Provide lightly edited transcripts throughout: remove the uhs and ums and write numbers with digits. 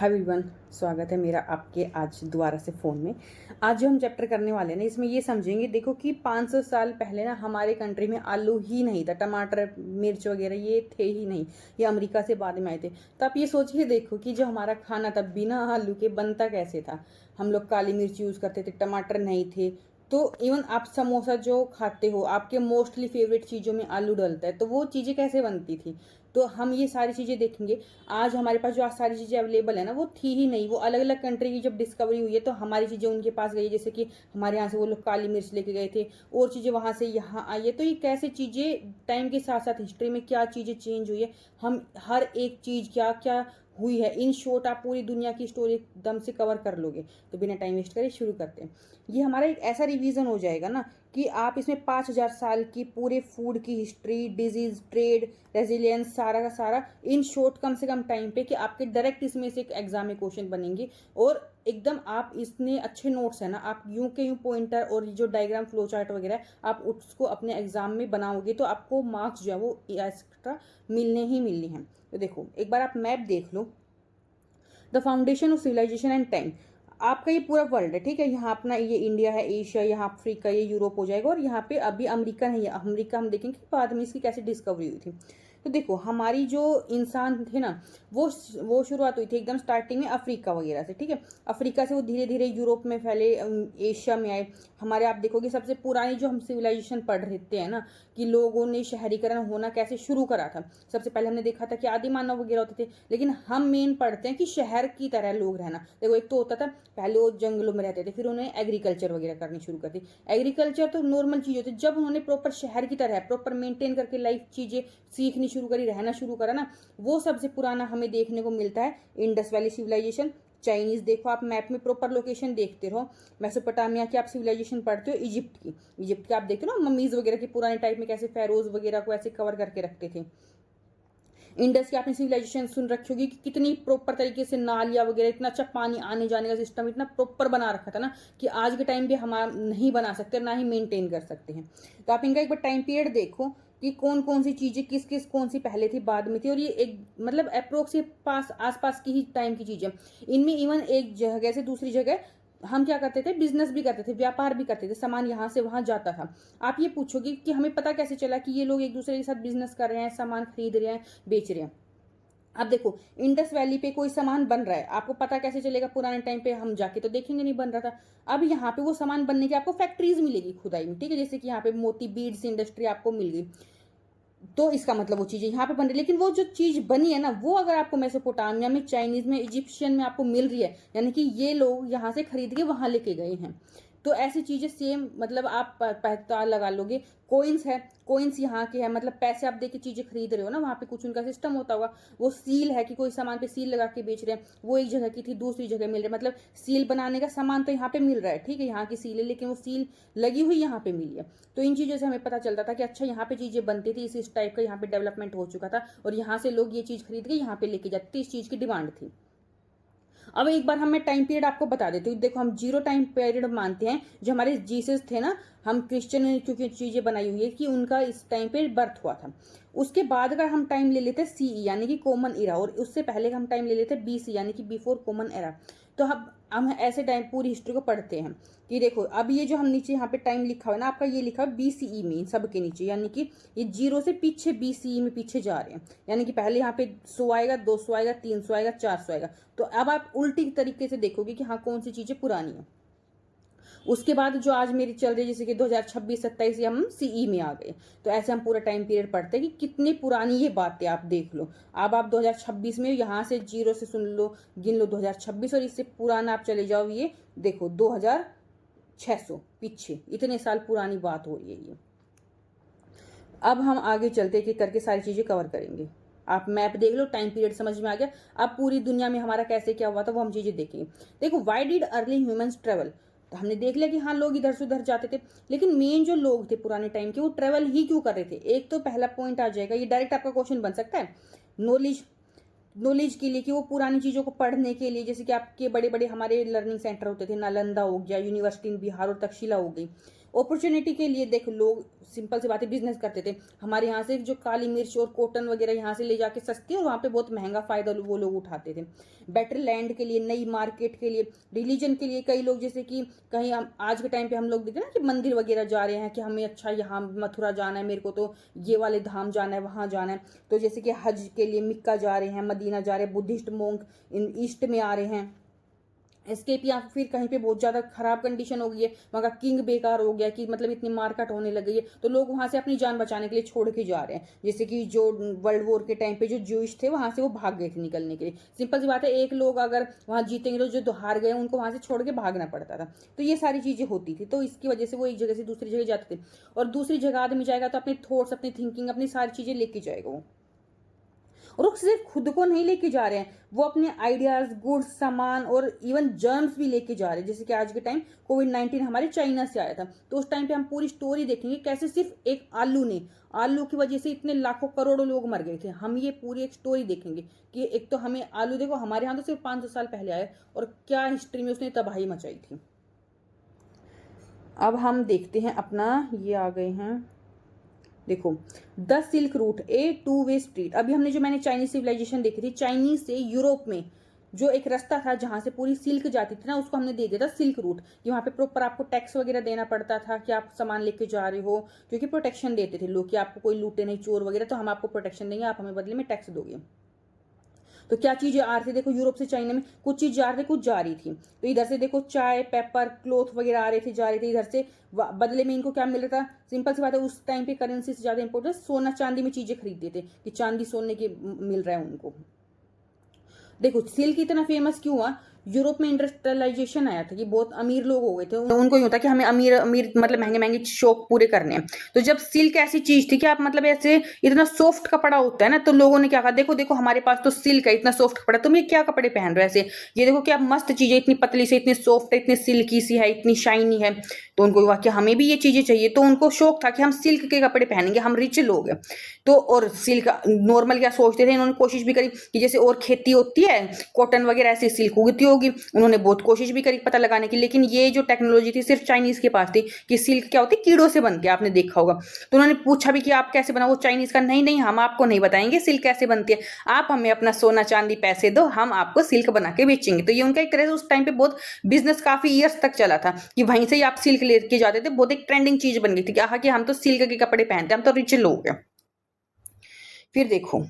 Hi everyone, स्वागत है मेरा आपके आज दोबारा से फ़ोन में। आज जो हम चैप्टर करने वाले हैं ना, इसमें ये समझेंगे। देखो कि 500 साल पहले ना हमारे कंट्री में आलू ही नहीं था, टमाटर मिर्च वगैरह ये थे ही नहीं। ये अमेरिका से बाद में आए थे। तो आप ये सोचिए, देखो कि जो हमारा खाना था बिना आलू के बनता कैसे था। हम लोग काली मिर्च यूज़ करते थे, टमाटर नहीं थे। तो इवन आप समोसा जो खाते हो, आपके मोस्टली फेवरेट चीज़ों में आलू डलता है, तो वो चीज़ें कैसे बनती थी। तो हम ये सारी चीज़ें देखेंगे। आज हमारे पास जो आज सारी चीज़ें अवेलेबल है ना, वो थी ही नहीं। वो अलग अलग कंट्री की जब डिस्कवरी हुई है तो हमारी चीज़ें उनके पास गई, जैसे कि हमारे यहाँ से वो लोग काली मिर्च लेके गए थे, और चीज़ें वहाँ से यहाँ आई है। तो ये कैसे चीज़ें टाइम के साथ साथ हिस्ट्री में क्या चीज़ें चेंज हुई है, हम हर एक चीज़ क्या क्या हुई है, इन शॉर्ट आप पूरी दुनिया की स्टोरी एकदम से कवर कर लोगे। तो बिना टाइम वेस्ट करे शुरू करते हैं। ये हमारा एक ऐसा रिवीजन हो जाएगा ना कि आप इसमें 5000 साल की पूरे फूड की हिस्ट्री, डिजीज, ट्रेड, रेजिलियंस, सारा का सारा इन शॉर्ट कम से कम टाइम पे, कि आपके डायरेक्ट इसमें से एक एग्जाम में क्वेश्चन बनेंगे। और एकदम आप इतने अच्छे नोट्स है ना, आप यूं के यूं पॉइंटर और जो डायग्राम फ्लो चार्ट वगैरह है, आप उसको अपने एग्जाम में बनाओगे तो आपको मार्क्स जो है वो एक्स्ट्रा मिलने ही मिलने हैं। तो देखो एक बार आप मैप देख लो। The foundation of civilisation and time. आपका ये पूरा वर्ल्ड है, ठीक है। यहाँ अपना ये इंडिया है, एशिया, यहाँ अफ्रीका, ये यूरोप हो जाएगा, और यहाँ पे अभी अमेरिका नहीं है। अमेरिका हम देखेंगे कि बाद में इसकी कैसे डिस्कवरी हुई थी। तो देखो हमारी जो इंसान थे ना, वो शुरुआत हुई थी एकदम स्टार्टिंग में अफ्रीका वगैरह से, ठीक है। अफ्रीका से वो धीरे धीरे यूरोप में फैले, एशिया में आए। हमारे आप देखोगे सबसे पुरानी जो हम सिविलाइजेशन पढ़ रहे थे ना, कि लोगों ने शहरीकरण होना कैसे शुरू करा था। सबसे पहले हमने देखा था कि आदि मानव वगैरह होते थे, लेकिन हम मेन पढ़ते हैं कि शहर की तरह लोग रहना। देखो एक तो होता था पहले वो जंगलों में रहते थे, फिर उन्होंने एग्रीकल्चर वगैरह करनी शुरू कर दी। एग्रीकल्चर तो नॉर्मल चीज होती है, जब उन्होंने प्रॉपर शहर की तरह प्रॉपर मेंटेन करके लाइफ चीजें सीखनी शुरू करी, रहना शुरू करा ना, वो सबसे पुराना हमें देखने को मिलता है इंडस वैली सिविलाइजेशन। चाइनीज देखो, आप मैप में प्रॉपर लोकेशन देखते रहो। मेसोपोटामिया की आप सिविलाइजेशन पढ़ते हो, इजिप्ट की। इजिप्ट की आप देखते हो ना, मम्मीज वगैरह की पुराने टाइप में कैसे फेरोज वगैरह को ऐसे कवर करके रखते थे। इंडस की आपने सिविलाइजेशन सुन रखी होगी कि कितनी प्रॉपर तरीके से नालियां वगैरह, इतना अच्छा पानी आने जाने का सिस्टम इतना प्रॉपर बना रखा था ना, कि आज के टाइम पे हम नहीं बना सकते, ना ही मेंटेन कर सकते हैं। तो आप इनका एक बार टाइम पीरियड देखो कि कौन कौन सी चीजें किस किस कौन सी पहले थी बाद में थी, और ये एक मतलब अप्रोक्स पास आसपास की ही टाइम की चीजें। इनमें इवन एक जगह से दूसरी जगह हम क्या करते थे, बिजनेस भी करते थे, व्यापार भी करते थे, सामान यहाँ से वहां जाता था। आप ये पूछोगे कि हमें पता कैसे चला कि ये लोग एक दूसरे के साथ बिजनेस कर रहे हैं, सामान खरीद रहे हैं, बेच रहे हैं। अब देखो इंडस वैली पे कोई सामान बन रहा है, आपको पता कैसे चलेगा, पुराने टाइम पे हम जाके तो देखेंगे नहीं बन रहा था। अब यहाँ पे वो सामान बनने की आपको फैक्ट्रीज मिलेगी खुदाई में, ठीक है। जैसे कि यहाँ पे मोती बीड्स इंडस्ट्री आपको मिल गई, तो इसका मतलब वो चीजें यहाँ पे बन रही है। लेकिन वो जो चीज बनी है ना, वो अगर आपको मेसोपोटामिया में, चाइनीज में, इजिप्शियन में आपको मिल रही है, यानी कि ये लोग यहाँ से खरीद के वहां लेके गए हैं। तो ऐसी चीजें सेम, मतलब आप पता लगा लोगे। कोइंस है, कोइंस यहाँ के है, मतलब पैसे आप दे के चीजें खरीद रहे हो ना, वहां पे कुछ उनका सिस्टम होता होगा। वो सील है कि कोई सामान पे सील लगा के बेच रहे हैं, वो एक जगह की थी दूसरी जगह मिल रहा है, मतलब सील बनाने का सामान तो यहाँ पे मिल रहा है, ठीक है, यहाँ की सील है, लेकिन वो सील लगी हुई यहाँ पे मिली है। तो इन चीजों से हमें पता चलता था कि अच्छा यहाँ पे चीजें बनती थी, इस टाइप का यहाँ पे डेवलपमेंट हो चुका था, और यहाँ से लोग ये चीज खरीद के यहाँ पे लेके जाते थे, इस चीज की डिमांड थी। अब एक बार हम मैं टाइम पीरियड आपको बता देती हूँ। देखो हम जीरो टाइम पीरियड मानते हैं, जो हमारे जीसस थे ना, हम क्रिश्चियन क्योंकि चीजें बनाई हुई है कि उनका इस टाइम पे बर्थ हुआ था। उसके बाद अगर हम टाइम ले लेते सीई यानी कि कॉमन इरा, और उससे पहले हम टाइम ले लेते बीसी यानी कि बिफोर कॉमन एरा। तो हम ऐसे टाइम पूरी हिस्ट्री को पढ़ते हैं कि देखो अब ये जो हम नीचे यहाँ पे टाइम लिखा हुआ है ना, आपका ये लिखा है बीसीई में सबके नीचे, यानी कि ये जीरो से पीछे बीसीई में पीछे जा रहे हैं। यानी कि पहले यहाँ पे 100 आएगा, 200 आएगा, 300 आएगा, 400 आएगा। तो अब आप उल्टी तरीके से देखोगे कि हाँ कौन सी चीजें पुरानी है। उसके बाद जो आज मेरी चल रही है, जैसे कि 2026-27 या हम सीई में आ गए। तो ऐसे हम पूरा टाइम पीरियड पढ़ते हैं कि कितनी पुरानी ये बातें, आप देख लो। अब आप 2026 में यहाँ से जीरो से सुन लो, गिन लो 2026, और इससे पुराना आप चले जाओ, ये देखो 2600 पीछे, इतने साल पुरानी बात हो रही है ये। अब हम आगे चलते कि करके सारी चीजें कवर करेंगे। आप मैप देख लो, टाइम पीरियड समझ में आ गया। अब पूरी दुनिया में हमारा कैसे क्या हुआ था वो हम चीजें देखेंगे। देखो why did early humans travel. तो हमने देख लिया कि हाँ लोग इधर से उधर जाते थे, लेकिन मेन जो लोग थे पुराने टाइम के, वो ट्रेवल ही क्यों कर रहे थे। एक तो पहला पॉइंट आ जाएगा, ये डायरेक्ट आपका क्वेश्चन बन सकता है, नॉलेज। नॉलेज के लिए, कि वो पुरानी चीजों को पढ़ने के लिए, जैसे कि आपके बड़े बड़े हमारे लर्निंग सेंटर होते थे, नालंदा हो गया, यूनिवर्सिटी इन बिहार और तक्षशिला हो गई। अपॉर्चुनिटी के लिए देखो लोग सिंपल सी बात है बिजनेस करते थे। हमारे यहाँ से जो काली मिर्च और कॉटन वगैरह यहाँ से ले जाके सस्ती और वहाँ पे बहुत महंगा फायदा वो लोग उठाते थे। बेटर लैंड के लिए, नई मार्केट के लिए, रिलीजन के लिए, कई लोग जैसे कि कहीं हम आज के टाइम पे हम लोग देखते हैं ना कि मंदिर वगैरह जा रहे हैं कि हमें अच्छा यहाँ मथुरा जाना है, मेरे को तो ये वाले धाम जाना है, वहाँ जाना है। तो जैसे कि हज के लिए मिक्का जा रहे हैं, मदीना जा रहे हैं, बुद्धिस्ट मोंक इन ईस्ट में आ रहे हैं एस्केप, या फिर कहीं पे बहुत ज़्यादा खराब कंडीशन हो गई है, वहाँ का किंग बेकार हो गया कि मतलब इतनी मारकाट होने लग गई है, तो लोग वहाँ से अपनी जान बचाने के लिए छोड़ के जा रहे हैं। जैसे कि जो वर्ल्ड वॉर के टाइम पे जो ज्यूइश थे वहाँ से वो भाग गए थे निकलने के लिए। सिंपल सी बात है, एक लोग अगर वहाँ जीतेंगे तो जो हार गए उनको वहाँ से छोड़ के भागना पड़ता था। तो ये सारी चीज़ें होती थी, तो इसकी वजह से वो एक जगह से दूसरी जगह जाते थे। और दूसरी जगह आदमी जाएगा तो अपने थॉट्स, अपनी थिंकिंग, अपनी सारी चीज़ें लेके जाएगा वो। और वो सिर्फ खुद को नहीं लेके जा रहे हैं, वो अपने आइडियाज, गुड्स, सामान और इवन जर्म्स भी लेके जा रहे हैं। जैसे कि आज के टाइम कोविड-19 हमारे चाइना से आया था, तो उस टाइम पे हम पूरी स्टोरी देखेंगे कैसे सिर्फ एक आलू की वजह से इतने लाखों करोड़ों लोग मर गए थे। हम ये पूरी एक स्टोरी देखेंगे कि एक तो हमें आलू, देखो हमारे यहाँ तो सिर्फ 500 साल पहले आया और क्या हिस्ट्री में उसने तबाही मचाई थी। अब हम देखते हैं अपना, ये आ गए हैं देखो, the silk route A two way street. अभी हमने जो मैंने चाइनीज सिविलाइजेशन देखी थी, चाइनीज से यूरोप में जो एक रास्ता था जहां से पूरी सिल्क जाती थी ना, उसको हमने दे दिया था सिल्क रूट। कि वहां पे प्रॉपर आपको टैक्स वगैरह देना पड़ता था कि आप सामान लेके जा रहे हो, क्योंकि प्रोटेक्शन देते थे लोग कि आपको कोई लूटे नहीं, चोर वगैरह, तो हम आपको प्रोटेक्शन देंगे, आप हमें बदले में टैक्स दोगे। तो क्या चीजें आ रही थी, देखो यूरोप से चाइना में कुछ चीज जा रही थी, कुछ जा रही थी। तो इधर से देखो चाय, पेपर, क्लोथ वगैरह आ रहे थे, जा रहे थे। इधर से बदले में इनको क्या मिल रहा था, सिंपल सी बात है, उस टाइम पे करेंसी से ज्यादा इंपॉर्टेंट सोना चांदी में चीजें खरीदते थे कि चांदी सोने के मिल रहा है उनको। देखो सिल्क इतना फेमस क्यों हुआ, यूरोप में इंडस्ट्रियलाइजेशन आया था कि बहुत अमीर लोग हो गए थे, उनको ही होता कि हमें अमीर अमीर मतलब महंगे महंगे शौक पूरे करने हैं। तो जब सिल्क ऐसी चीज थी कि आप मतलब ऐसे इतना सॉफ्ट कपड़ा होता है ना, तो लोगों ने क्या कहा, देखो देखो हमारे पास तो सिल्क है, इतना सॉफ्ट कपड़ा, तुम ये क्या कपड़े पहन रहे हो ऐसे, ये देखो क्या मस्त चीज है, इतनी पतली से, इतनी सॉफ्ट है, इतनी सिल्की सी है, इतनी शाइनी है। तो उनको हुआ कि हमें भी ये चीजें चाहिए, तो उनको शौक था कि हम सिल्क के कपड़े पहनेंगे, हम रिच लोग हैं। तो और सिल्क नॉर्मल क्या सोचते थे, इन्होंने कोशिश भी करी कि जैसे और खेती होती है कॉटन वगैरह ऐसी सिल्क उगती होगी, उन्होंने बहुत कोशिश भी करी पता लगाने की, लेकिन ये जो टेक्नोलॉजी थी सिर्फ चाइनीज के पास थी कि सिल्क क्या होती है, कीड़ों से बनती है, आपने देखा होगा। तो उन्होंने पूछा भी कि आप कैसे बनाओ, चाइनीज का नहीं नहीं हम आपको नहीं बताएंगे सिल्क कैसे बनती है, आप हमें अपना सोना चांदी पैसे दो, हम आपको सिल्क बना के बेचेंगे। तो ये उनका एक तरह से उस टाइम पे बहुत बिजनेस काफी ईयर्स तक चला था कि वहीं से ही आप सिल्क लेके जाते थे, बहुत एक ट्रेंडिंग चीज बन गई थी कि हम तो सिल्क के कपड़े पहनते हैं, हम तो रिच लोग हैं। फिर देखो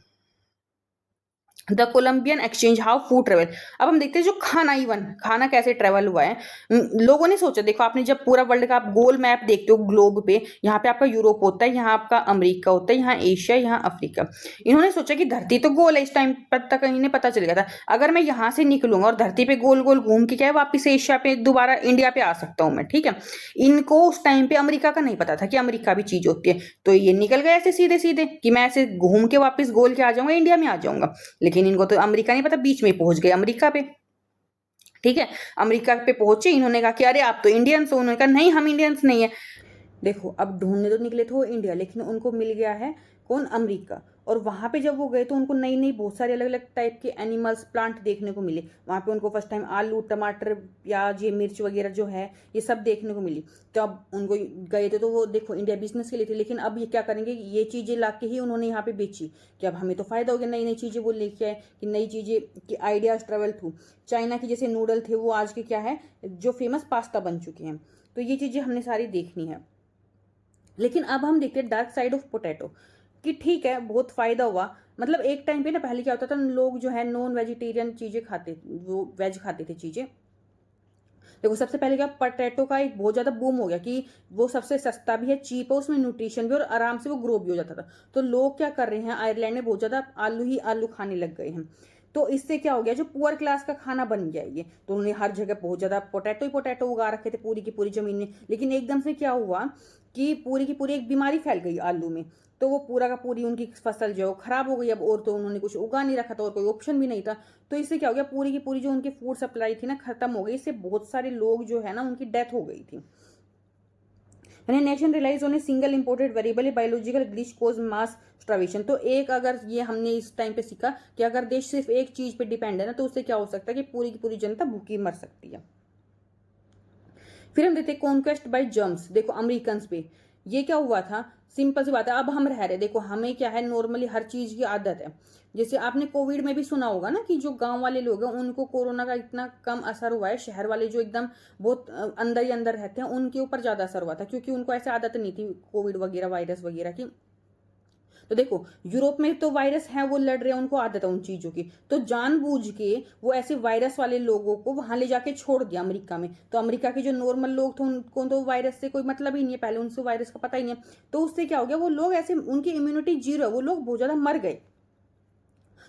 the Columbian exchange, how food travel. अब हम देखते हैं जो खाना, इवन खाना कैसे ट्रेवल हुआ है। लोगों ने सोचा, देखो आपने जब पूरा वर्ल्ड का आप गोल मैप देखते हो ग्लोब पे, यहाँ पे आपका यूरोप होता है, यहाँ आपका अमेरिका होता है, यहाँ एशिया, यहाँ अफ्रीका। इन्होंने सोचा कि धरती तो गोल है, इस टाइम तक इन्हें पता चल गया था अगर मैं यहाँ से निकलूंगा और धरती पे गोल गोल घूम के क्या है वापिस एशिया पे दोबारा इंडिया पे आ सकता हूँ मैं, ठीक है। इनको उस टाइम पे अमेरिका का नहीं पता था कि अमेरिका भी चीज होती है, तो ये निकल गए ऐसे सीधे सीधे कि मैं ऐसे घूम के वापिस गोल के आ जाऊंगा, इंडिया में आ जाऊंगा। लेकिन इनको तो अमेरिका नहीं पता, बीच में पहुंच गए अमेरिका पे, ठीक है। अमेरिका पे पहुंचे, इन्होंने कहा कि अरे आप तो इंडियंस हो, उन्होंने कहा नहीं हम इंडियंस नहीं है। देखो अब ढूंढने तो निकले थे वो इंडिया, लेकिन उनको मिल गया है कौन, अमेरिका। और वहां पे जब वो गए तो उनको नई नई बहुत सारे अलग अलग टाइप के एनिमल्स, प्लांट देखने को मिले। वहां पे उनको फर्स्ट टाइम आलू, टमाटर, प्याज, ये मिर्च वगैरह जो है ये सब देखने को मिली। तो अब उनको गए थे तो वो देखो इंडिया बिजनेस के लिए थे, लेकिन अब ये क्या करेंगे, ये चीजें ला के ही उन्होंने यहाँ पे बेची कि अब हमें तो फायदा हो गया, नई नई चीजें वो लेके आए कि नई चीजें की आइडियाज ट्रेवल थ्रू। चाइना की जैसे नूडल थे वो आज के क्या है जो फेमस पास्ता बन चुके हैं। तो ये चीजें हमने सारी देखनी है। लेकिन अब हम देखते हैं डार्क साइड ऑफ पोटैटो कि ठीक है बहुत फायदा हुआ, मतलब एक टाइम पे ना पहले क्या होता था, लोग जो है नॉन वेजिटेरियन चीजें खाते, वो वेज खाते थे चीजें। देखो सबसे पहले क्या, पोटैटो का एक बहुत ज्यादा बूम हो गया कि वो सबसे सस्ता भी है, चीप है, उसमें न्यूट्रिशन भी और आराम से वो ग्रो भी हो जाता था। तो लोग क्या कर रहे हैं, आयरलैंड में बहुत ज्यादा आलू ही आलू खाने लग गए हैं। तो इससे क्या हो गया, जो पुअर क्लास का खाना बन गया ये, तो उन्होंने हर जगह बहुत ज्यादा पोटैटो ही पोटैटो उगा रखे थे पूरी की पूरी जमीन में। लेकिन एकदम से क्या हुआ कि पूरी की पूरी एक बीमारी फैल गई आलू में, तो वो पूरा का पूरी उनकी फसल जो है खराब हो गई। अब और तो उन्होंने कुछ उगा नहीं रखा था और कोई ऑप्शन भी नहीं था। तो इससे क्या हो गया, पूरी की पूरी जो उनकी फूड सप्लाई थी ना खत्म हो गई। इससे बहुत सारे लोग जो है ना उनकी डेथ हो गई थी। यानी nation relies on a single imported variable biological glitch cause mass starvation. तो एक अगर ये हमने इस टाइम पे सीखा कि अगर देश सिर्फ एक चीज पे डिपेंड है ना, तो उससे क्या हो सकता है कि पूरी की पूरी जनता भूखी मर सकती है। फिर हम देखते हैं कॉन्क्वेस्ट बाय जर्म्स, देखो अमेरिकन पे ये क्या हुआ था, सिंपल सी बात है, अब हम रह रहे, देखो हमें क्या है, नॉर्मली हर चीज की आदत है। जैसे आपने कोविड में भी सुना होगा ना कि जो गांव वाले लोग हैं उनको कोरोना का इतना कम असर हुआ है, शहर वाले जो एकदम बहुत अंदर ही अंदर रहते हैं उनके ऊपर ज्यादा असर हुआ था, क्योंकि उनको ऐसे आदत नहीं थी कोविड वगैरह वायरस वगैरह की। तो देखो यूरोप में तो वायरस है, वो लड़ रहे हैं, उनको आदत है उन चीजों की, तो जानबूझ के वो ऐसे वायरस वाले लोगों को वहां ले जाके छोड़ दिया अमेरिका में। तो अमेरिका के जो नॉर्मल लोग थे उनको तो वायरस से कोई मतलब ही नहीं है, पहले उनसे वायरस का पता ही नहीं है, तो उससे क्या हो गया, वो लोग ऐसे उनकी इम्यूनिटी जीरो है, वो लोग बहुत ज्यादा मर गए।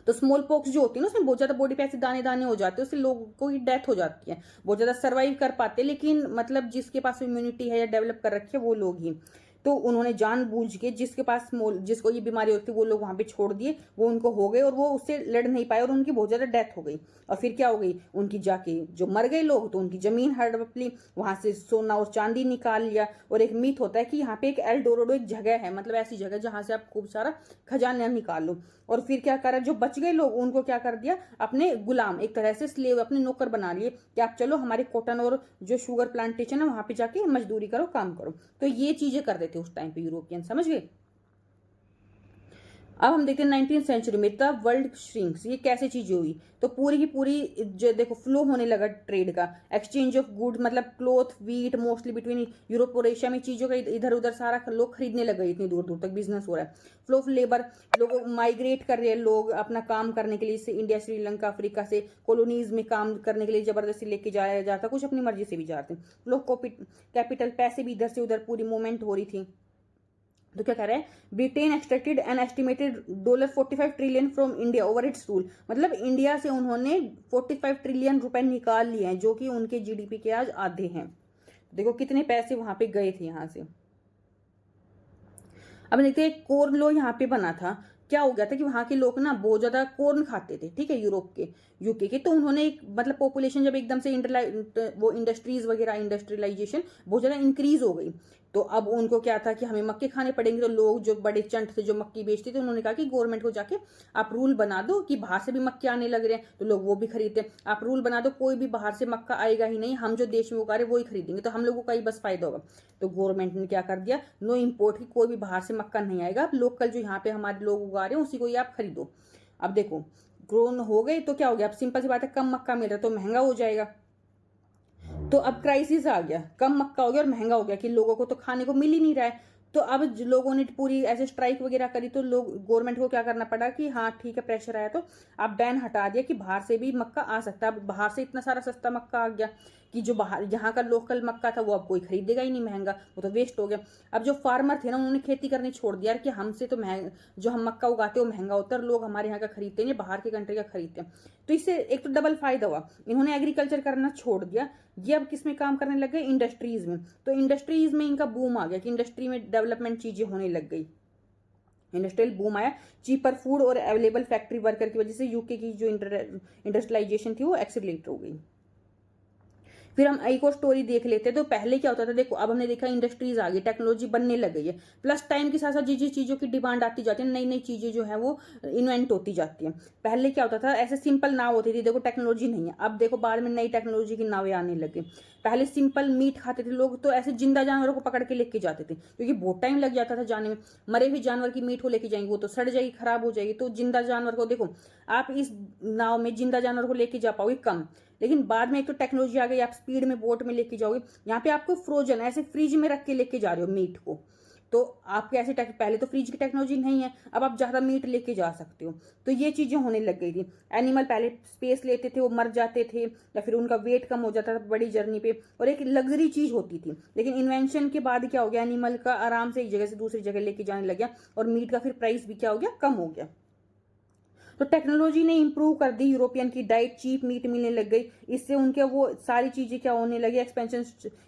तो स्मॉल पॉक्स जो होती है ना, उसमें बहुत ज्यादा बॉडी पे ऐसे दाने दाने हो जाते हैं, उससे लोगों को ही डेथ हो जाती है, बहुत ज्यादा सर्वाइव कर पाते, लेकिन मतलब जिसके पास इम्यूनिटी है या डेवलप कर रखी है वो लोग ही। तो उन्होंने जानबूझ के जिसके पास स्मॉल, जिसको ये बीमारी होती है वो लोग वहां पे छोड़ दिए, वो उनको हो गए और वो उससे लड़ नहीं पाए और उनकी बहुत ज्यादा डेथ हो गई। और फिर क्या हो गई, उनकी जाके जो मर गए लोग तो उनकी जमीन हड़प ली, वहां से सोना और चांदी निकाल लिया। और एक मीथ होता है कि यहाँ पे एक एल डोराडो एक जगह है, मतलब ऐसी जगह जहां से आप खूब सारा खजाना निकाल लो। और फिर क्या करा, जो बच गए लोग उनको क्या कर दिया, अपने गुलाम, एक तरह से स्लेव, अपने नौकर बना लिए कि आप चलो हमारे कॉटन और जो शुगर प्लांटेशन है वहां पे जाके मजदूरी करो, काम करो। तो ये चीजें कर देते उस टाइम पे यूरोपियन, समझ गए। अब हम देखते हैं 19th सेंचुरी में द वर्ल्ड श्रिंक्स, ये कैसे चीजें हुई, तो पूरी की पूरी जो देखो फ्लो होने लगा ट्रेड का, एक्सचेंज ऑफ गुड, मतलब cloth wheat mostly between Europe और एशिया में चीजों का इधर उधर सारा लोग खरीदने लगे, इतनी दूर दूर तक बिजनेस हो रहा है। फ्लो ऑफ लेबर, लोग माइग्रेट कर रहे हैं लोग अपना काम करने के लिए, से इंडिया श्रीलंका अफ्रीका से कॉलोनीज में काम करने के लिए जबरदस्ती लेके जाया जाता, कुछ अपनी मर्जी से भी जाते हैं लोग। कैपिटल पैसे भी इधर से उधर पूरी मूवमेंट हो रही थी। तो क्या कह रहा है, Britain extracted an estimated $45 trillion from India over it's rule, मतलब इंडिया से उन्होंने 45 ट्रिलियन रुपए निकाल लिए हैं, जो कि उनके जीडीपी के आज आधे हैं। देखो कितने पैसे वहां पे गए थे यहां से। अब देखते हैं कोर्न लो यहाँ पे बना था, क्या हो गया था कि वहां के लोग ना बहुत ज्यादा कोर्न खाते थे, ठीक है, यूरोप के यूके के, तो उन्होंने एक मतलब पॉपुलेशन जब एकदम से वो इंडस्ट्रीज वगैरह इंडस्ट्रियलाइजेशन बहुत ज्यादा इंक्रीज हो गई, तो अब उनको क्या था कि हमें मक्के खाने पड़ेंगे। तो लोग जो बड़े चंट थे जो मक्की बेचते थे, उन्होंने कहा कि गवर्नमेंट को जाके आप रूल बना दो कि बाहर से भी मक्के आने लग रहे हैं, तो लोग वो भी खरीदते, आप रूल बना दो कोई भी बाहर से मक्का आएगा ही नहीं, हम जो देश में उगा रहे वो ही खरीदेंगे, तो हम लोगों का ही बस फायदा होगा। तो गवर्नमेंट ने क्या कर दिया, नो इम्पोर्ट की, कोई भी बाहर से मक्का नहीं आएगा, आप लोकल जो यहाँ पे हमारे लोग उगा रहे हैं उसी को ही आप खरीदो। अब देखो ग्रोन हो गए तो क्या हो गया, अब सिंपल सी बात है, कम मक्का मिल रहा है तो महंगा हो जाएगा। तो अब क्राइसिस आ गया, कम मक्का हो गया और महंगा हो गया कि लोगों को तो खाने को मिल ही नहीं रहा है। तो अब लोगों ने पूरी ऐसे स्ट्राइक वगैरह करी, तो लोग गवर्नमेंट को क्या करना पड़ा कि हाँ ठीक है, प्रेशर आया तो आप बैन हटा दिया कि बाहर से भी मक्का आ सकता है। अब बाहर से इतना सारा सस्ता मक्का आ गया कि जो बाहर यहाँ का लोकल मक्का था वो अब कोई खरीदेगा ही नहीं, महंगा, वो तो वेस्ट हो गया। अब जो फार्मर थे ना उन्होंने खेती करनी छोड़ दिया कि हमसे तो महंगा, जो हम मक्का उगाते हैं वो महंगा होता है, लोग हमारे यहाँ का खरीदते हैं, बाहर के कंट्री का खरीदते हैं। तो इससे एक तो डबल फायदा हुआ, इन्होंने एग्रीकल्चर करना छोड़ दिया, ये अब किस में काम करने लग गए, इंडस्ट्रीज में। तो इंडस्ट्रीज में इनका बूम आ गया कि इंडस्ट्री में डेवलपमेंट चीजें होने लग गई, इंडस्ट्रियल बूम आया, चीपर फूड और अवेलेबल फैक्ट्री वर्कर की वजह से यूके की जो इंडस्ट्रियलाइजेशन थी वो एक्सीलरेट हो गई। फिर हम एक और स्टोरी देख लेते हैं। तो पहले क्या होता था, देखो अब हमने देखा इंडस्ट्रीज आ गई, टेक्नोलॉजी बनने लग गई है, प्लस टाइम के साथ साथ जिस जिस चीज़ों की डिमांड आती जाती है, नई नई चीज़ें जो है वो इन्वेंट होती जाती है। पहले क्या होता था, ऐसे सिंपल नाव होती थी, देखो टेक्नोलॉजी नहीं है, अब देखो बाद में नई टेक्नोलॉजी की नावें आने लगी। पहले सिंपल मीट खाते थे लोग, तो ऐसे जिंदा जानवरों को पकड़ के लेके जाते थे, क्योंकि बहुत टाइम लग जाता था जाने में। मरे हुए जानवर की मीट को लेके जाएंगे वो तो सड़ जाएगी, खराब हो जाएगी, तो जिंदा जानवर को देखो, आप इस नाव में जिंदा जानवर को लेके जा पाओगे कम, लेकिन बाद में एक तो टेक्नोलॉजी आ गई, आप स्पीड में बोट में लेके जाओगे, यहाँ पे आपको फ्रोजन ऐसे फ्रिज में रख के लेके जा रहे हो मीट को, तो आपके ऐसे पहले तो फ्रिज की टेक्नोलॉजी नहीं है, अब आप ज्यादा मीट लेके जा सकते हो। तो ये चीजें होने लग गई थी। एनिमल पहले स्पेस लेते थे, वो मर जाते थे या फिर उनका वेट कम हो जाता था बड़ी जर्नी पे, और एक लग्जरी चीज होती थी। लेकिन इन्वेंशन के बाद क्या हो गया, एनिमल का आराम से एक जगह से दूसरी जगह लेके जाने लग गया, और मीट का फिर प्राइस भी क्या हो गया, कम हो गया। तो टेक्नोलॉजी ने इंप्रूव कर दी, यूरोपियन की डाइट, चीप मीट मिलने लग गई, इससे उनके वो सारी चीजें क्या होने लगी, एक्सपेंशन,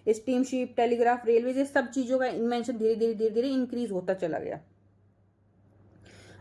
स्टीमशिप, टेलीग्राफ, रेलवे, ये सब चीजों का इन्वेंशन धीरे धीरे धीरे धीरे इंक्रीज होता चला गया।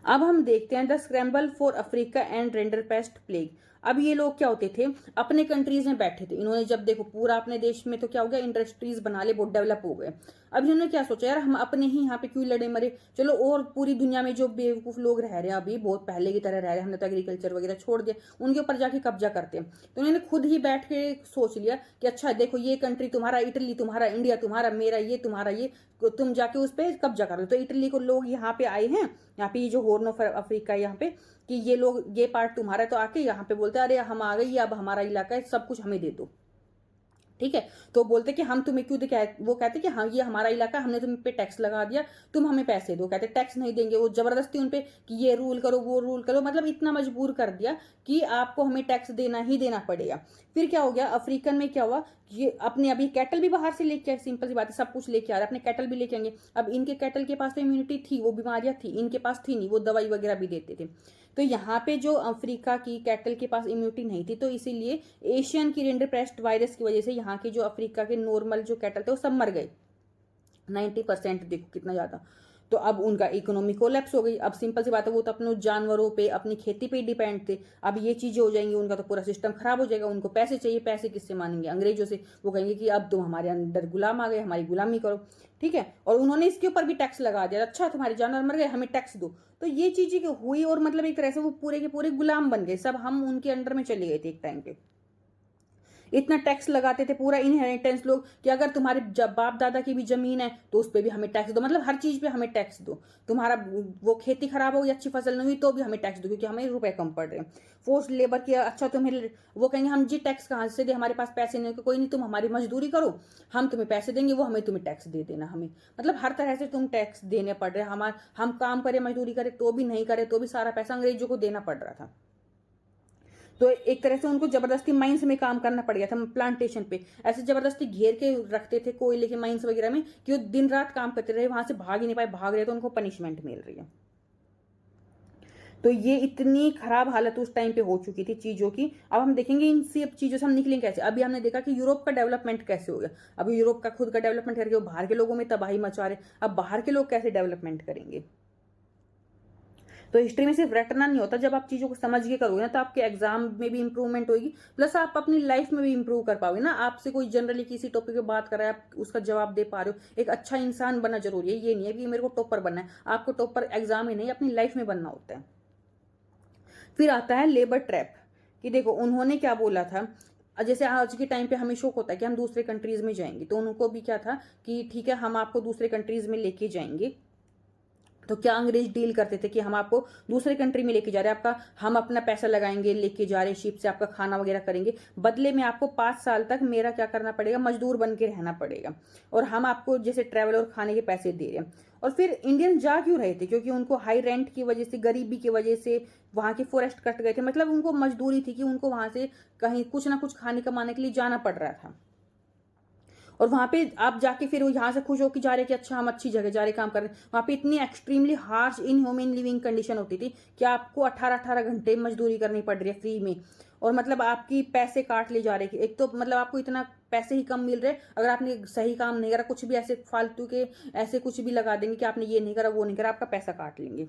अब हम देखते हैं the scramble for Africa and render paste plague. अब ये लोग क्या होते थे, अपने कंट्रीज में बैठे थे, इन्होंने जब देखो पूरा अपने देश में तो क्या हो गया, इंडस्ट्रीज बना ले, बहुत डेवलप हो गए। अब इन्होंने क्या सोचा, यार हम अपने ही यहाँ पे क्यों लड़े मरे, चलो और पूरी दुनिया में जो बेवकूफ लोग रह रहे हैं अभी बहुत पहले की तरह रह रहे हैं, हमने तो एग्रीकल्चर वगैरह छोड़ दिया, उनके ऊपर जाके कब्जा करते हैं। तो उन्होंने खुद ही बैठ के सोच लिया कि अच्छा देखो ये कंट्री तुम्हारा, इटली तुम्हारा, इंडिया तुम्हारा, मेरा ये तुम्हारा ये, तुम जाके उस पर कब्जा कर लो। तो इटली को लोग यहाँ पे आए हैं, यहाँ पे ये जो हॉर्न ऑफ अफ्रीका है यहाँ पे, कि ये लोग ये पार्ट तुम्हारा, तो आके यहाँ पे बोलते हैं अरे हम आ गए, अब हमारा इलाका है, सब कुछ हमें दे दो। ठीक है, तो बोलते कि हम तुम्हें क्यों वो कहते कि हाँ ये हमारा इलाका, हमने तुम पे टैक्स लगा दिया, तुम हमें पैसे दो। कहते टैक्स नहीं देंगे, वो जबरदस्ती उनपे कि ये रूल करो वो रूल करो, मतलब इतना मजबूर कर दिया कि आपको हमें टैक्स देना ही देना पड़ेगा। फिर क्या हो गया, अफ्रीकन में क्या हुआ, ये अपने अभी कैटल भी बाहर से लेके आए, सिंपल सी बात है, सब कुछ लेके आ रहे, अपने कैटल भी लेके आएंगे। अब इनके कैटल के पास तो इम्यूनिटी थी, वो बीमारियां थी, इनके पास थी नहीं, वो दवाई वगैरह भी देते थे। तो यहाँ पे जो अफ्रीका की कैटल के पास इम्यूनिटी नहीं थी, तो इसीलिए एशियन की रिंडरपेस्ट वायरस की वजह से यहाँ के जो अफ्रीका के नॉर्मल जो कैटल थे वो सब मर गए, 90%, देखो कितना ज्यादा। तो अब उनका इकोनॉमी कोलैप्स हो गई। अब सिंपल सी बात है, वो तो अपने जानवरों पे, अपनी खेती पे डिपेंड थे, अब ये चीजें हो जाएंगी, उनका तो पूरा सिस्टम खराब हो जाएगा। उनको पैसे चाहिए, पैसे किससे मानेंगे, अंग्रेजों से। वो कहेंगे कि अब तुम हमारे अंदर गुलाम आ गए, हमारी गुलामी करो। ठीक है, और उन्होंने इसके ऊपर भी टैक्स लगा दिया, अच्छा तुम्हारे जानवर मर गए, हमें टैक्स दो। तो ये चीजें हुई, और मतलब एक तरह से वो पूरे के पूरे गुलाम बन गए, सब हम उनके अंडर में चले गए थे एक टाइम पे। इतना टैक्स लगाते थे, पूरा इनहेरिटेंस लोग, कि अगर तुम्हारे जब बाप दादा की भी जमीन है तो उस पर भी हमें टैक्स दो, मतलब हर चीज पे हमें टैक्स दो। तुम्हारा वो खेती खराब हो गई, अच्छी फसल नहीं हुई, तो भी हमें टैक्स दो, क्योंकि हमें रुपए कम पड़ रहे हैं। फोर्स लेबर किया, अच्छा तुम्हें, वो कहेंगे हम जी टैक्स कहाँ से दे, हमारे पास पैसे नहीं, कोई नहीं, तुम हमारी मजदूरी करो, हम तुम्हें पैसे देंगे, वो हमें तुम्हें टैक्स दे देना। हमें मतलब हर तरह से तुम टैक्स देने पड़ रहे, हम काम करें, मजदूरी करें तो भी, नहीं करे तो भी, सारा पैसा अंग्रेजों को देना पड़ रहा था। तो एक तरह से उनको जबरदस्ती माइंस में काम करना पड़ गया था, प्लांटेशन पे ऐसे जबरदस्ती घेर के रखते थे कोयले के माइंस वगैरह में, कि वो दिन रात काम करते रहे, वहां से भाग ही नहीं पाए, भाग रहे तो उनको पनिशमेंट मिल रही है। तो ये इतनी खराब हालत उस टाइम पे हो चुकी थी चीजों की। अब हम देखेंगे इन सब चीजों से हम निकलें कैसे। अभी हमने देखा कि यूरोप का डेवलपमेंट कैसे हो गया, अभी यूरोप का खुद का डेवलपमेंट करके वो बाहर के लोगों में तबाही मचा रहे, अब बाहर के लोग कैसे डेवलपमेंट करेंगे। तो हिस्ट्री में सिर्फ रटना नहीं होता, जब आप चीजों को समझ के करोगे ना, तो आपके एग्जाम में भी इंप्रूवमेंट होगी, प्लस आप अपनी लाइफ में भी इंप्रूव कर पाओगे ना। आपसे कोई जनरली किसी टॉपिक पे बात कर रहा है, आप उसका जवाब दे पा रहे हो। एक अच्छा इंसान बनना जरूरी है, ये नहीं है कि मेरे को टॉपर बनना है, आपको टॉपर एग्जाम ही नहीं, अपनी लाइफ में बनना होता है। फिर आता है लेबर ट्रैप, कि देखो उन्होंने क्या बोला था, जैसे आज के टाइम पे हमें शौक होता है कि हम दूसरे कंट्रीज में जाएंगे, तो उनको भी क्या था कि ठीक है हम आपको दूसरे कंट्रीज में लेके जाएंगे। तो क्या अंग्रेज डील करते थे कि हम आपको दूसरे कंट्री में लेके जा रहे हैं, आपका हम अपना पैसा लगाएंगे, लेके जा रहे शिप से, आपका खाना वगैरह करेंगे, बदले में आपको 5 साल तक मेरा क्या करना पड़ेगा, मजदूर बन के रहना पड़ेगा, और हम आपको जैसे ट्रैवल और खाने के पैसे दे रहे हैं। और फिर इंडियन जा क्यों रहे थे, क्योंकि उनको हाई रेंट की वजह से, गरीबी की वजह से वहां के फॉरेस्ट कट गए थे, मतलब उनको मजदूरी थी कि उनको वहां से कहीं कुछ ना कुछ खाने कमाने के लिए जाना पड़ रहा था। और वहां पे आप जाके फिर वो यहाँ से खुश होकर जा रहे कि अच्छा हम अच्छी जगह जा रहे, काम कर रहे, वहां पे इतनी extremely harsh inhuman living condition होती थी कि आपको 18-18 घंटे मजदूरी करनी पड़ रही है फ्री में, और मतलब आपकी पैसे काट ले जा रहे। एक तो मतलब आपको इतना पैसे ही कम मिल रहे, अगर आपने सही काम नहीं करा, कुछ भी ऐसे फालतू के ऐसे कुछ भी लगा देंगे कि आपने ये नहीं करा वो नहीं करा, आपका पैसा काट लेंगे।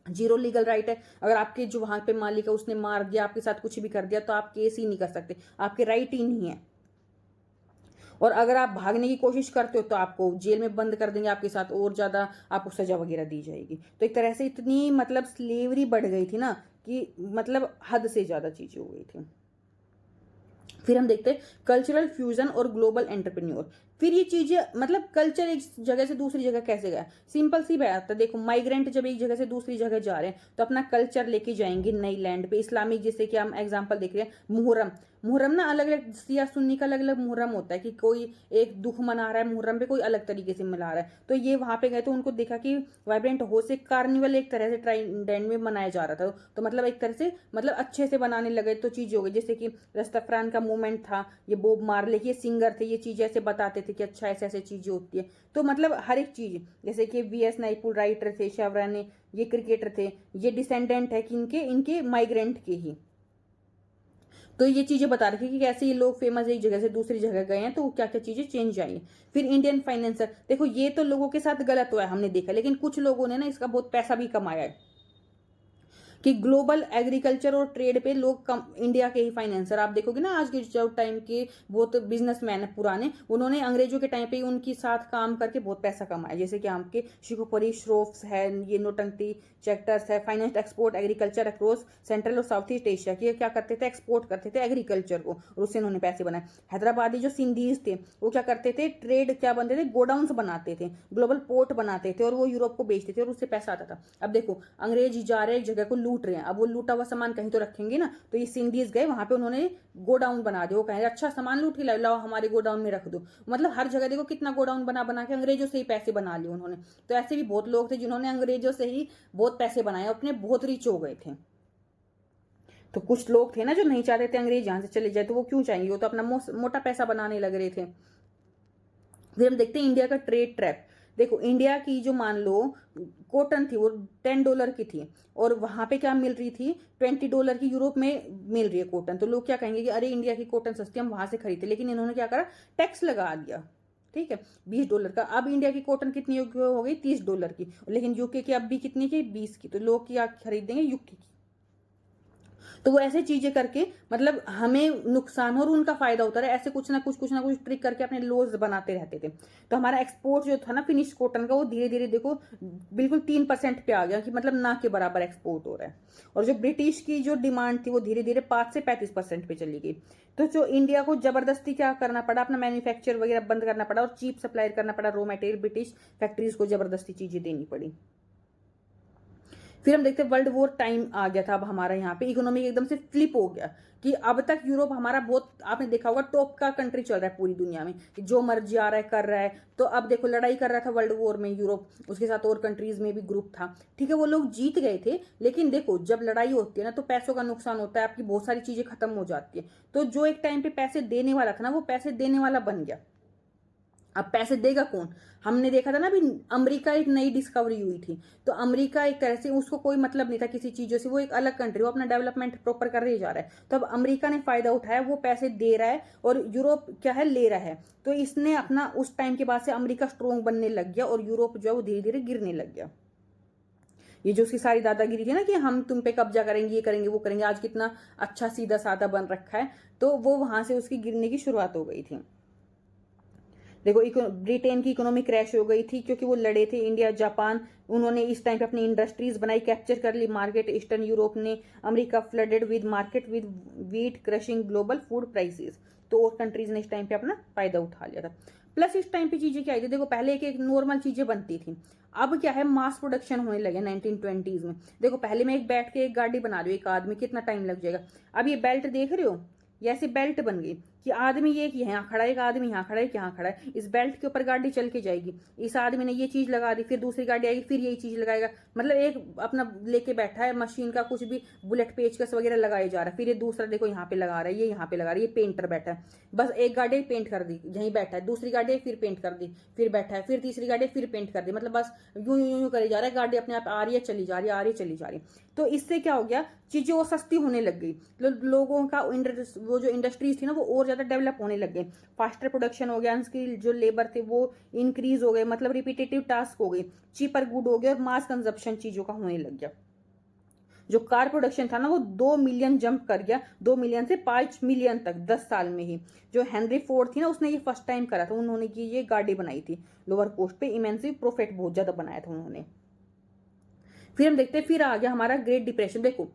जीरो लीगल राइट है, अगर आपके जो वहां पे मालिक है उसने मार दिया, आपके साथ कुछ भी कर दिया, तो आप केस ही नहीं कर सकते, आपके राइट ही नहीं है। और अगर आप भागने की कोशिश करते हो तो आपको जेल में बंद कर देंगे, आपके साथ और ज्यादा आपको सजा वगैरह दी जाएगी। तो एक तरह से इतनी मतलब स्लेवरी बढ़ गई थी ना, कि मतलब हद से ज्यादा चीजें हो गई थी। फिर हम देखते हैं कल्चरल फ्यूजन और ग्लोबल एंटरप्रेन्योर। फिर ये चीजें मतलब कल्चर एक जगह से दूसरी जगह कैसे गया, सिंपल सी बात है, देखो माइग्रेंट जब एक जगह से दूसरी जगह जा रहे हैं तो अपना कल्चर लेके जाएंगे नई लैंड पे। इस्लामिक जैसे कि हम एग्जांपल देख रहे हैं, मुहर्रम, मुहर्रम ना अलग अलग सिया सुन्नी का अलग अलग मुहर्रम होता है, कि कोई एक दुख मना रहा है मुहर्रम पे, कोई अलग तरीके से मना रहा है। तो ये वहां पे गए तो उनको देखा कि वाइब्रेंट हो से कार्निवल एक तरह से ट्राइडेंट में मनाया जा रहा था, तो मतलब एक तरह से मतलब अच्छे से बनाने लगे। तो चीज हो गई जैसे कि रस्तफरान का मूवमेंट था, ये बोब मार्ले के सिंगर थे, ये चीजें ऐसे बताते थे कि अच्छा ऐसे ऐसे चीजें होती है। तो मतलब हर एक चीज, जैसे कि वीएस नाइपुल राइटर थे, शावराने ये क्रिकेटर थे, ये डिसेंडेंट है कि इनके इनके माइग्रेंट के ही। तो ये चीजें बता रखी कि कैसे ये लोग फेमस एक जगह से दूसरी जगह गए हैं, तो क्या क्या चीजें चेंज आई हैं। फिर इंडियन फाइनेंसर, देखो ये तो लोगों के साथ गलत हुआ है हमने देखा, लेकिन कुछ लोगों ने ना इसका बहुत पैसा भी कमाया है, कि ग्लोबल एग्रीकल्चर और ट्रेड पे लोग कम, इंडिया के ही फाइनेंसर आप देखोगे ना, आज के जो टाइम के बहुत बिजनेसमैन है पुराने, उन्होंने अंग्रेजों के टाइम पे उनके साथ काम करके बहुत पैसा कमाया, जैसे कि आपके शिकोपरी श्रोफ्स है, ये नोटंकी चैक्टर्स है, finance export agriculture across central और साउथ ईस्ट एशिया की क्या करते थे, एक्सपोर्ट करते थे एग्रीकल्चर को, और उससे उन्होंने पैसे बनाए। हैदराबादी जो सिंधीज थे वो क्या करते थे, ट्रेड क्या बनते थे, गोडाउन्स बनाते थे, ग्लोबल पोर्ट बनाते थे और वो यूरोप को बेचते थे और उससे पैसा आता था। अब देखो अंग्रेज जा रहे एक जगह को लूट रहे हैं, अब वो लूटा हुआ सामान कहीं तो रखेंगे ना, तो ये सिंधीज गए वहां पे उन्होंने गोडाउन बना दिया, वो कहेंगे अच्छा सामान लूट के लाओ हमारे गोडाउन में रख दो, मतलब हर जगह देखो कितना गोडाउन बना बना के अंग्रेजों से ही पैसे बना लिए उन्होंने। तो ऐसे भी बहुत लोग थे जिन्होंने अंग्रेजों से ही बहुत पैसे बनाए, अपने बहुत रिच हो गए थे। तो कुछ लोग थे ना जो नहीं चाहते थे अंग्रेज यहां से चले जाए, तो वो क्यों चाहेंगे, वो तो अपना मोटा पैसा बनाने लग रहे थे। फिर हम देखते हैं इंडिया का ट्रेड ट्रैप। देखो इंडिया की जो मान लो कॉटन थी वो $10 की थी, और वहां पे क्या मिल रही थी, $20 की यूरोप में मिल रही है कॉटन। तो लोग क्या कहेंगे कि अरे इंडिया की कॉटन सस्ती, हम वहां से खरीदते, लेकिन इन्होंने क्या करा, टैक्स लगा दिया, ठीक है, $20 का। अब इंडिया की कॉटन कितनी हो गई, $30 की, लेकिन यूके की अब भी कितनी की, 20 की। तो लोग क्या खरीदेंगे, यूके की। तो वो ऐसे चीजें करके मतलब हमें नुकसान और उनका फायदा होता रहा, ऐसे कुछ ना कुछ ट्रिक करके अपने लॉज बनाते रहते थे। तो हमारा एक्सपोर्ट जो था ना फिनिश कॉटन का, वो धीरे धीरे देखो बिल्कुल 3% पे आ गया, कि मतलब ना के बराबर एक्सपोर्ट हो रहा है। और जो ब्रिटिश की जो डिमांड थी वो धीरे धीरे 5 से 35% पे चली गई। तो जो इंडिया को जबरदस्ती क्या करना पड़ा, अपना मैन्युफैक्चर वगैरह बंद करना पड़ा और चीप सप्लाई करना पड़ा रॉ मटेरियल, ब्रिटिश फैक्ट्रीज को जबरदस्ती चीजें देनी पड़ी। फिर हम देखते हैं वर्ल्ड वॉर टाइम आ गया था, अब हमारा यहाँ पे इकोनॉमी एकदम से फ्लिप हो गया, कि अब तक यूरोप हमारा बहुत, आपने देखा होगा टॉप का कंट्री चल रहा है पूरी दुनिया में, कि जो मर्जी आ रहा है कर रहा है। तो अब देखो लड़ाई कर रहा था वर्ल्ड वॉर में यूरोप, उसके साथ और कंट्रीज में भी ग्रुप था, ठीक है, वो लोग जीत गए थे। लेकिन देखो जब लड़ाई होती है ना तो पैसों का नुकसान होता है, आपकी बहुत सारी चीजें खत्म हो जाती है। तो जो एक टाइम पे पैसे देने वाला था ना, वो पैसे देने वाला बन गया। अब पैसे देगा कौन, हमने देखा था ना अभी अमेरिका एक नई डिस्कवरी हुई थी, तो अमेरिका एक तरह से उसको कोई मतलब नहीं था किसी चीजों से, वो एक अलग कंट्री, वो अपना डेवलपमेंट प्रॉपर कर रही जा रहा है। तो अब अमेरिका ने फायदा उठाया, वो पैसे दे रहा है और यूरोप क्या है, ले रहा है। तो इसने अपना उस टाइम के बाद से अमेरिका स्ट्रोंग बनने लग गया और यूरोप जो है वो धीरे धीरे गिरने लग गया। ये जो उसकी सारी दादागिरी थी ना कि हम तुम पे कब्जा करेंगे, ये करेंगे वो करेंगे, आज कितना अच्छा सीधा साधा बन रखा है, तो वो वहां से उसकी गिरने की शुरुआत हो गई थी। देखो ब्रिटेन की इकोनॉमी क्रैश हो गई थी क्योंकि वो लड़े थे, इंडिया जापान, उन्होंने इस टाइम पे अपनी इंडस्ट्रीज बनाई, कैप्चर कर ली मार्केट, ईस्टर्न यूरोप ने, America flooded with market with wheat crushing global food prices. तो और कंट्रीज ने इस टाइम पे अपना फायदा उठा लिया था। प्लस इस टाइम पे चीजें क्या आई थी, देखो पहले एक नॉर्मल चीजें बनती थी, अब क्या है मास प्रोडक्शन होने लगे 1920s में। देखो पहले मैं एक बैठ के एक गाड़ी बना रही हूँ एक आदमी, कितना टाइम लग जाएगा। अब ये बेल्ट देख रहे हो, ये ऐसी बेल्ट बन गई कि आदमी ये कि यहाँ खड़ा है, एक आदमी यहाँ खड़ा है, यहाँ खड़ा है, इस बेल्ट के ऊपर गाड़ी चल के जाएगी। इस आदमी ने ये चीज लगा दी, फिर दूसरी गाड़ी आएगी, फिर यही चीज लगाएगा, मतलब एक अपना लेके बैठा है मशीन का, कुछ भी बुलेट पेचकस वगैरह लगाए जा रहा है। फिर ये दूसरा देखो यहाँ पे लगा रहा है, ये यहाँ पे लगा रहा है, ये पेंटर बैठा है, बस एक गाड़ी पेंट कर दी, यहीं बैठा है, दूसरी गाड़ी फिर पेंट कर दी, फिर बैठा है, फिर तीसरी गाड़ी फिर पेंट कर दी, मतलब बस यूं यूं यूं करे जा रहा है, गाड़ी अपने आप आ रही है चली जा रही है, आ रही है चली जा रही है। तो इससे क्या हो गया, चीजें वो सस्ती होने लग गई, लोगों का वो जो इंडस्ट्रीज थी ना वो और ज्यादा डेवलप होने लग गए, फास्टर प्रोडक्शन हो गया, अनस्किल्ड जो लेबर थे वो इंक्रीज हो गए, मतलब रिपीटेटिव टास्क हो गए, चीपर गुड हो गया और मास कंजप्शन चीजों का होने लग गया। जो कार प्रोडक्शन था ना वो 2 मिलियन जंप कर गया, 2 मिलियन से 5 मिलियन तक 10 साल में ही। जो हेनरी फोर्ड थी ना उसने ये फर्स्ट टाइम करा था, उन्होंने की ये गाड़ी बनाई थी लोअर कोस्ट पे, इमेंसिव प्रॉफिट बहुत ज्यादा बनाया था उन्होंने। फिर हम देखते हैं, फिर आ गया हमारा ग्रेट डिप्रेशन। देखो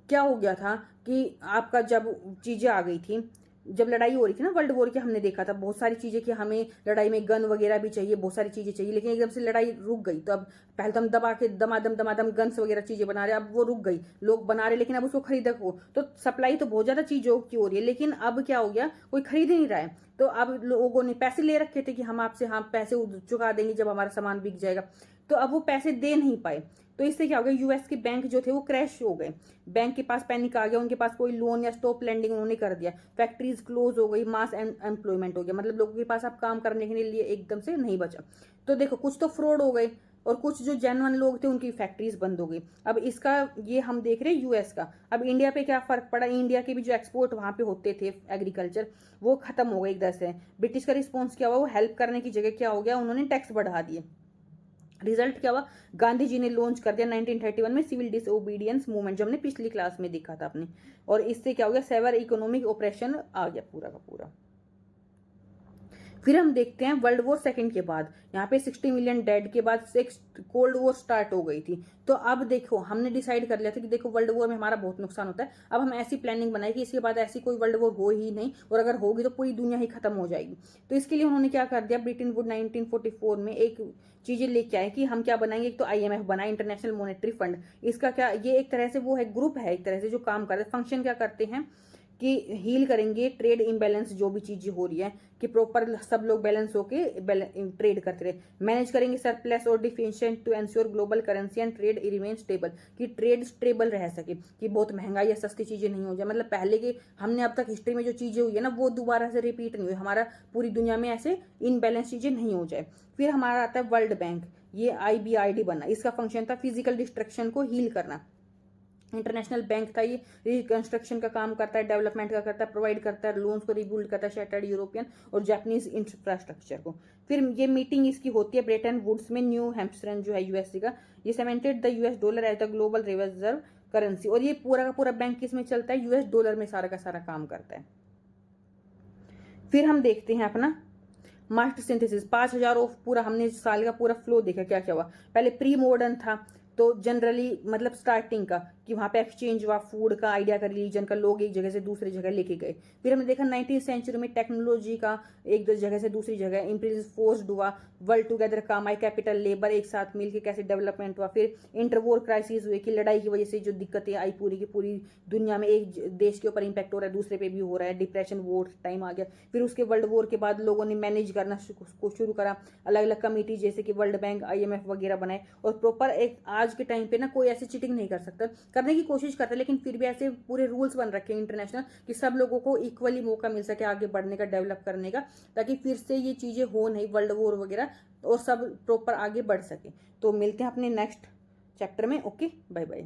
क्या हो गया था कि आपका जब चीजें आ गई थी, जब लड़ाई हो रही थी ना वर्ल्ड वॉर की, हमने देखा था बहुत सारी चीजें कि हमें लड़ाई में गन वगैरह भी चाहिए, बहुत सारी चीजें चाहिए, लेकिन एकदम से लड़ाई रुक गई। तो अब पहले तो हम दबा के दमादम गन्स वगैरह चीजें बना रहे, अब वो रुक गई, लोग बना रहे लेकिन अब उसको खरीदा को, तो सप्लाई तो बहुत ज्यादा चीजों की हो रही है, लेकिन अब क्या हो गया, कोई खरीद नहीं रहा है। तो अब लोगों ने पैसे ले रखे थे कि हम आपसे हाँ पैसे चुका देंगे जब हमारा सामान बिक जाएगा, तो अब वो पैसे दे नहीं पाए। तो इससे क्या हो गया, यूएस के बैंक जो थे वो क्रैश हो गए, बैंक के पास पैनिक आ गया, उनके पास कोई लोन या स्टॉप लेंडिंग उन्होंने कर दिया, फैक्ट्रीज क्लोज हो गई, मास एम्प्लॉयमेंट हो गया, मतलब लोगों के पास अब काम करने के लिए एकदम से नहीं बचा। तो देखो कुछ तो फ्रॉड हो गए और कुछ जो जेन्युइन लोग थे उनकी फैक्ट्रीज बंद हो गई। अब इसका ये हम देख रहे हैं यूएस का। अब इंडिया पे क्या फर्क पड़ा, इंडिया के भी जो एक्सपोर्ट वहां पे होते थे एग्रीकल्चर वो खत्म हो गए एकदम से। ब्रिटिश का रिस्पॉन्स क्या हुआ, वो हेल्प करने की जगह क्या हो गया, उन्होंने टैक्स बढ़ा दिए। रिजल्ट क्या हुआ, गांधी जी ने लॉन्च कर दिया 1931 में सिविल डिसओबीडियंस मूवमेंट, जो हमने पिछली क्लास में देखा था अपने। और इससे क्या हो गया, सेवर इकोनॉमिक ऑपरेशन आ गया पूरा का पूरा। फिर हम देखते हैं वर्ल्ड वॉर सेकंड के बाद, यहाँ पे 60 मिलियन डेड के बाद से कोल्ड वॉर स्टार्ट हो गई थी। तो अब देखो हमने डिसाइड कर लिया था कि देखो वर्ल्ड वॉर में हमारा बहुत नुकसान होता है, अब हम ऐसी प्लानिंग बनाई कि इसके बाद ऐसी कोई वर्ल्ड वॉर हो ही नहीं, और अगर होगी तो पूरी दुनिया ही खत्म हो जाएगी। तो इसके लिए उन्होंने क्या कर दिया, ब्रिटेन वुड 1944 में एक चीजें लेके आए कि हम क्या बनाएंगे, एक तो IMF बना, इंटरनेशनल मॉनेटरी फंड। इसका क्या, ये एक तरह से वो है, ग्रुप है एक तरह से जो काम करते हैं। फंक्शन क्या करते हैं कि हील करेंगे ट्रेड इम्बैलेंस, जो भी चीजें हो रही है कि प्रॉपर सब लोग बैलेंस होके ट्रेड करते रहे। मैनेज करेंगे सरप्लस और deficient to ensure global currency and trade remain stable, कि ट्रेड स्टेबल रह सके, कि बहुत महंगाई या सस्ती चीजें नहीं हो जाए। मतलब पहले के हमने अब तक हिस्ट्री में जो चीजें हुई है ना, वो दोबारा से रिपीट नहीं हुई, हमारा पूरी दुनिया में ऐसे इनबैलेंस चीजें नहीं हो जाए। फिर हमारा आता है वर्ल्ड बैंक, ये IBRD बना, इसका फंक्शन था फिजिकल डिस्ट्रक्शन को हील करना। इंटरनेशनल बैंक था, ये रिकंस्ट्रक्शन का काम करता है, डेवलपमेंट का करता है, प्रोवाइड करता है, लोन्स को रिबिल्ड करता है शैटर्ड यूरोपियन और जापानीज इंफ्रास्ट्रक्चर को। फिर ये मीटिंग इसकी होती है ब्रेटन वुड्स में, न्यू हैम्पस्टर जो है USA का। ये cemented the US dollar as the global reserve currency, और ये पूरा का पूरा बैंक किस में चलता है, US डॉलर में सारा का सारा काम करता है। फिर हम देखते हैं अपना मास्टर सिंथेसिस 5000 ऑफ, पूरा हमने साल का पूरा फ्लो देखा क्या क्या हुआ। पहले प्री मॉडर्न था, तो जनरली मतलब स्टार्टिंग का कि वहां पे एक्सचेंज हुआ फूड का, आइडिया का, रिलीजन का, लोग एक जगह से दूसरी जगह लेके गए। फिर हमने देखा 19th सेंचुरी में टेक्नोलॉजी का एक जगह से दूसरी जगह इंप्रीज फोर्स्ड हुआ, वर्ल्ड टुगेदर काम आई, कैपिटल लेबर एक साथ मिलकर कैसे डेवलपमेंट हुआ। फिर इंटरवॉर क्राइसिस हुए कि लड़ाई की वजह से जो दिक्कतें आई पूरी की पूरी दुनिया में, एक देश के ऊपर इंपैक्ट हो रहा है दूसरे पे भी हो रहा है, डिप्रेशन वॉर टाइम आ गया। फिर उसके वर्ल्ड वॉर के बाद लोगों ने मैनेज करना शुरू करा, अलग अलग कमेटी जैसे कि वर्ल्ड बैंक, IMF वगैरह बनाए, और प्रॉपर एक आज के टाइम पे ना कोई ऐसी चीटिंग नहीं कर सकता, करने की कोशिश करता है, लेकिन फिर भी ऐसे पूरे रूल्स बन रखे हैं इंटरनेशनल कि सब लोगों को इक्वली मौका मिल सके आगे बढ़ने का, डेवलप करने का, ताकि फिर से ये चीजें हो नहीं वर्ल्ड वॉर वगैरह, और सब प्रॉपर आगे बढ़ सके। तो मिलते हैं अपने नेक्स्ट चैप्टर में। Okay, bye bye.